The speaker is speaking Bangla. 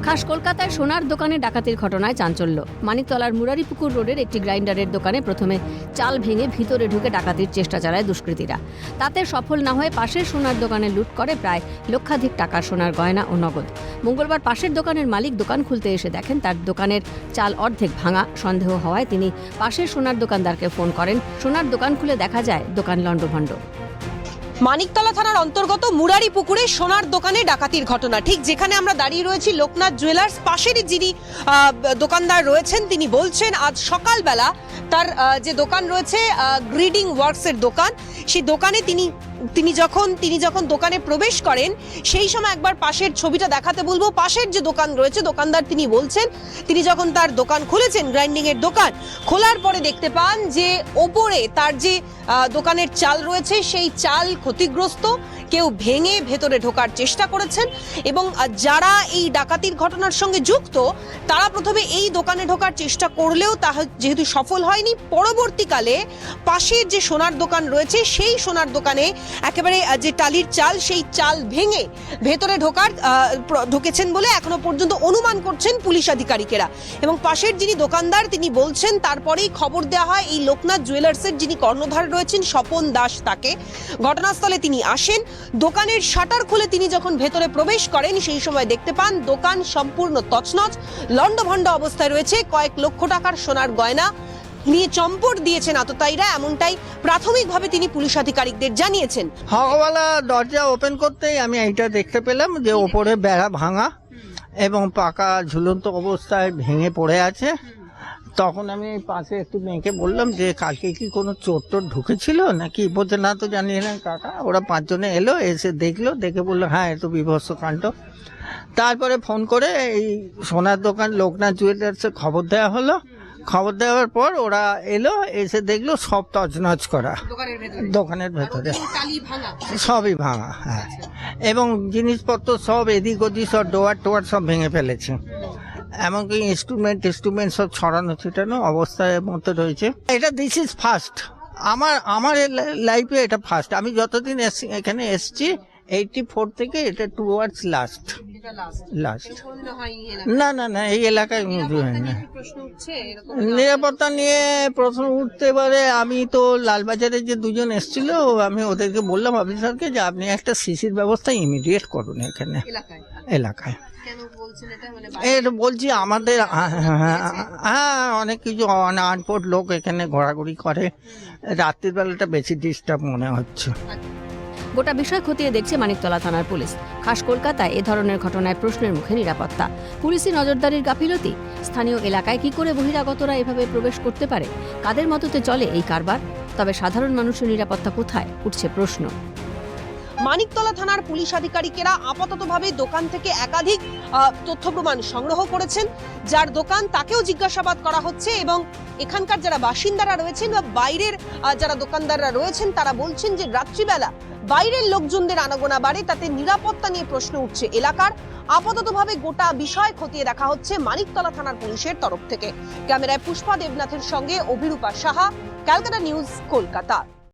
খাস কলকাতায় সোনার দোকানে ডাকাতির ঘটনায় চাঞ্চল্য। মানিকতলার মুরারিপুকুর রোডের একটি গ্রাইন্ডারের দোকানে প্রথমে চাল ভেঙে ভিতরে ঢুকে ডাকাতির চেষ্টা চালায় দুষ্কৃতীরা। তাতে সফল না হয়ে পাশের সোনার দোকানে লুট করে প্রায় লক্ষাধিক টাকার সোনার গয়না ও নগদ। মঙ্গলবার পাশের দোকানের মালিক দোকান খুলতে এসে দেখেন তার দোকানের চাল অর্ধেক ভাঙা। সন্দেহ হওয়ায় তিনি পাশের সোনার দোকানদারকে ফোন করেন। সোনার দোকান খুলে দেখা যায় দোকান লণ্ডভণ্ড। মানিকতলা থানার অন্তর্গত মুরারিপুকুরে সোনার দোকানে ডাকাতির ঘটনা। ঠিক যেখানে আমরা দাঁড়িয়ে রয়েছি লোকনাথ জুয়েলার্স, পাশেরই যিনি দোকানদার রয়েছেন তিনি বলছেন আজ সকালবেলা তার যে দোকান রয়েছে গ্রিডিং ওয়ার্কসের দোকান, সেই দোকানে তিনি যখন দোকানে প্রবেশ করেন সেই সময় একবার পাশের ছবিটা দেখাতে বলবো। পাশের যে দোকান রয়েছে দোকানদার তিনি বলছেন তিনি যখন তার দোকান খুলেছেন, গ্রাইন্ডিং এর দোকান খোলার পরে দেখতে পান যে ওপরে তার যে দোকানের চাল রয়েছে সেই চাল ক্ষতিগ্রস্ত, কেউ ভেঙে ভেতরে ঢোকার চেষ্টা করেছেন এবং যারা এই ডাকাতির ঘটনার সঙ্গে যুক্ত তারা প্রথমে এই দোকানে ঢোকার চেষ্টা করলেও তা যেহেতু সফল হয়নি, পরবর্তীকালে পাশের যে সোনার দোকান রয়েছে সেই সোনার দোকানে একেবারে যে টালির চাল সেই চাল ভেঙে ভেতরে ঢুকেছেন বলে এখনো পর্যন্ত অনুমান করছেন পুলিশ আধিকারিকেরা। এবং পাশের যিনি দোকানদার তিনি বলছেন তারপরেই খবর দেওয়া হয় এই লোকনাথ জুয়েলার্সের যিনি কর্ণধার রয়েছেন স্বপন দাস তাকে। ঘটনাস্থলে তিনি আসেন, দোকানের শাটার খুলে তিনি যখন ভেতরে প্রবেশ করেন সেই সময় দেখতে পান দোকান সম্পূর্ণ তছনছ, লণ্ডভণ্ড অবস্থায় রয়েছে। কয়েক লক্ষ টাকার সোনার গয়না নিয়ে চম্পট দিয়েছেন আততায়ীরা, এমনটাই প্রাথমিকভাবে তিনি পুলিশ আধিকারিকদের জানিয়েছেন। সকালবেলা দরজা ওপেন করতেই আমি এইটা দেখতে পেলাম যে ওপরে বেড়া ভাঙা এবং পাকা ঝুলন্ত অবস্থায় ভেঙে পড়ে আছে। তখন আমি পাশে একটু মেয়েকে বললাম যে কালকে কি কোনো চোর টোর ঢুকেছিল নাকি, বলছে না তো জানি না কাকা। ওরা 5 জনে এলো, এসে দেখলো, দেখে বললো হ্যাঁ এ তো বিভৎস কাণ্ড। তারপরে ফোন করে এই সোনার দোকান লোকনাথ জুয়েলার্সে খবর দেওয়া হলো। খবর দেওয়ার পর ওরা এলো, এসে দেখলো সব তছনছ করা, দোকানের ভেতরে সবই ভাঙা। হ্যাঁ, এবং জিনিসপত্র সব এদিক ওদিক সব ডোয়ার টোয়ার সব ভেঙে ফেলেছে, এমনকি ইনস্ট্রুমেন্ট সব ছড়ানো ছিটানো অবস্থায় মধ্যে রয়েছে। এটা দিস ইজ ফার্স্ট, আমার লাইফে এটা ফার্স্ট। আমি যতদিন এখানে এসছি 84 থেকে এটা টুয়ার্ডস লাস্ট। না এই এলাকায় নিরাপত্তা নিয়ে প্রশ্ন উঠতে পারে। আমি তো লালবাজারে যে 2 জন এসেছিল আমি ওদেরকে বললাম অফিসারকে যে আপনি একটা সিসির ব্যবস্থা ইমিডিয়েট করুন এখানে এলাকায়। এটা বলছি আমাদের হ্যাঁ অনেক কিছু আনপোর্ট লোক এখানে ঘোরাঘুরি করে, রাত্রির বেলাটা বেশি ডিস্টার্ব মনে হচ্ছে। গোটা বিষয় খতিয়ে দেখছে মানিকতলা থানার পুলিশ। খাস কলকাতায় এ ধরনের ঘটনায় প্রশ্নের মুখে নিরাপত্তা, পুলিশি নজরদারির গাফিলতি। স্থানীয় এলাকায় কি করে বহিরাগতরা এভাবে প্রবেশ করতে পারে? কাদের মততে চলে এই কারবার? তবে সাধারণ মানুষের নিরাপত্তা কোথায়, উঠছে প্রশ্ন। মানিকতলা থানার পুলিশ আধিকারিকেরা আপাততভাবে দোকান থেকে একাধিক তথ্য প্রমাণ সংগ্রহ করেছেন। যার দোকান তাকেও জিজ্ঞাসাবাদ করা হচ্ছে এবং এখানকার যারা বাসিন্দারা রয়েছেন বা বাইরের যারা দোকানদাররা রয়েছেন তারা বলছেন যে রাত্রিবেলা বাইরের লোকজনদের আনাগোনা বাড়ে, তাতে নিরাপত্তা নিয়ে প্রশ্ন উঠছে এলাকার। আপাততভাবে গোটা বিষয় খতিয়ে দেখা হচ্ছে মানিকতলা থানার পুলিশের তরফ থেকে। ক্যামেরায় পুষ্পা দেবনাথের সঙ্গে অভিরূপা সাহা, ক্যালকাটা নিউজ, কলকাতা।